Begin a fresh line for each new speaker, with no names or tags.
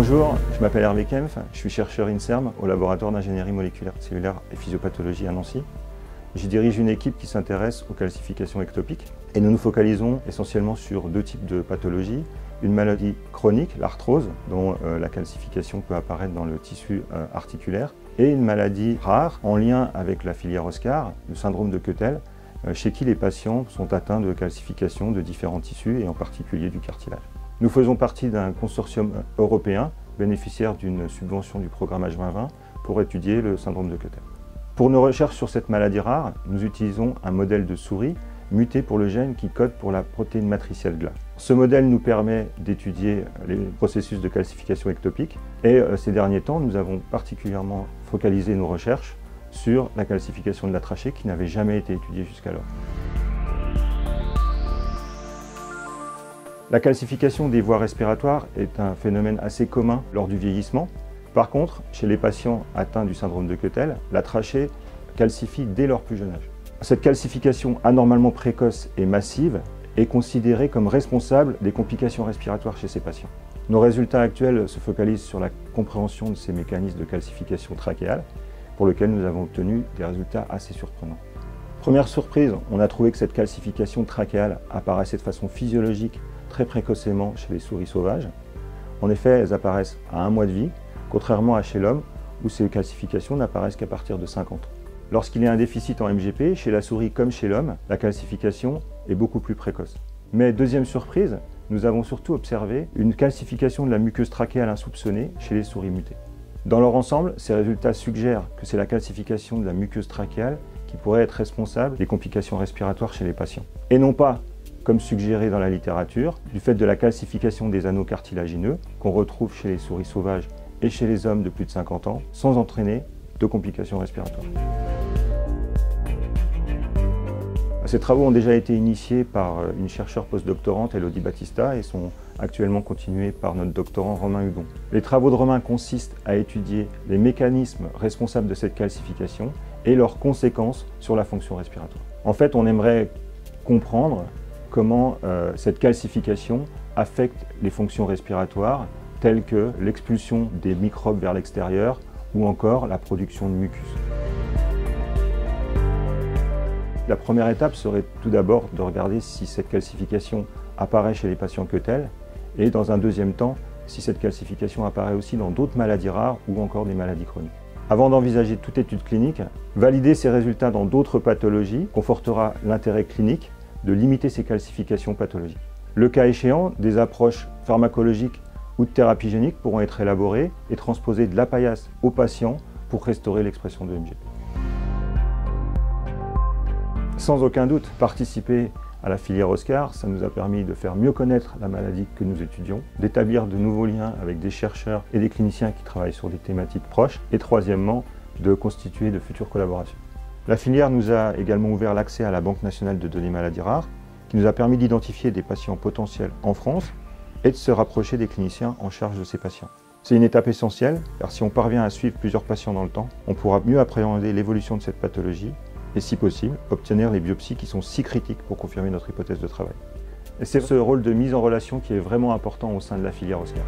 Bonjour, je m'appelle Hervé Kempf, je suis chercheur INSERM au laboratoire d'ingénierie moléculaire cellulaire et physiopathologie à Nancy. J'y dirige une équipe qui s'intéresse aux calcifications ectopiques et nous nous focalisons essentiellement sur deux types de pathologies. Une maladie chronique, l'arthrose, dont la calcification peut apparaître dans le tissu articulaire, et une maladie rare en lien avec la filière Oscar, le syndrome de Quetel, chez qui les patients sont atteints de calcification de différents tissus et en particulier du cartilage. Nous faisons partie d'un consortium européen bénéficiaire d'une subvention du programme H2020 pour étudier le syndrome de Quetel. Pour nos recherches sur cette maladie rare, nous utilisons un modèle de souris muté pour le gène qui code pour la protéine matricielle GLA. Ce modèle nous permet d'étudier les processus de calcification ectopique et ces derniers temps, nous avons particulièrement focalisé nos recherches sur la calcification de la trachée qui n'avait jamais été étudiée jusqu'alors. La calcification des voies respiratoires est un phénomène assez commun lors du vieillissement. Par contre, chez les patients atteints du syndrome de Quetel, la trachée calcifie dès leur plus jeune âge. Cette calcification anormalement précoce et massive est considérée comme responsable des complications respiratoires chez ces patients. Nos résultats actuels se focalisent sur la compréhension de ces mécanismes de calcification trachéale, pour lesquels nous avons obtenu des résultats assez surprenants. Première surprise, on a trouvé que cette calcification trachéale apparaissait de façon physiologique très précocement chez les souris sauvages. En effet, elles apparaissent à 1 mois de vie, contrairement à chez l'homme, où ces calcifications n'apparaissent qu'à partir de 50 ans. Lorsqu'il y a un déficit en MGP, chez la souris comme chez l'homme, la calcification est beaucoup plus précoce. Mais deuxième surprise, nous avons surtout observé une calcification de la muqueuse trachéale insoupçonnée chez les souris mutées. Dans leur ensemble, ces résultats suggèrent que c'est la calcification de la muqueuse trachéale qui pourrait être responsable des complications respiratoires chez les patients. Et non pas, comme suggéré dans la littérature, du fait de la calcification des anneaux cartilagineux qu'on retrouve chez les souris sauvages et chez les hommes de plus de 50 ans, sans entraîner de complications respiratoires. Ces travaux ont déjà été initiés par une chercheure postdoctorante, Elodie Battista, et sont actuellement continués par notre doctorant Romain Hugon. Les travaux de Romain consistent à étudier les mécanismes responsables de cette calcification et leurs conséquences sur la fonction respiratoire. En fait, on aimerait comprendre comment cette calcification affecte les fonctions respiratoires, telles que l'expulsion des microbes vers l'extérieur ou encore la production de mucus. La première étape serait tout d'abord de regarder si cette calcification apparaît chez les patients Quetel et dans un deuxième temps, si cette calcification apparaît aussi dans d'autres maladies rares ou encore des maladies chroniques. Avant d'envisager toute étude clinique, valider ces résultats dans d'autres pathologies confortera l'intérêt clinique de limiter ces calcifications pathologiques. Le cas échéant, des approches pharmacologiques ou de thérapie génique pourront être élaborées et transposées de l'apaillasse aux patients pour restaurer l'expression de MGP. Sans aucun doute, participer à la filière Oscar, ça nous a permis de faire mieux connaître la maladie que nous étudions, d'établir de nouveaux liens avec des chercheurs et des cliniciens qui travaillent sur des thématiques proches, et troisièmement, de constituer de futures collaborations. La filière nous a également ouvert l'accès à la Banque nationale de données maladies rares, qui nous a permis d'identifier des patients potentiels en France et de se rapprocher des cliniciens en charge de ces patients. C'est une étape essentielle, car si on parvient à suivre plusieurs patients dans le temps, on pourra mieux appréhender l'évolution de cette pathologie et, si possible, obtenir les biopsies qui sont si critiques pour confirmer notre hypothèse de travail. Et c'est ce rôle de mise en relation qui est vraiment important au sein de la filière Oscar.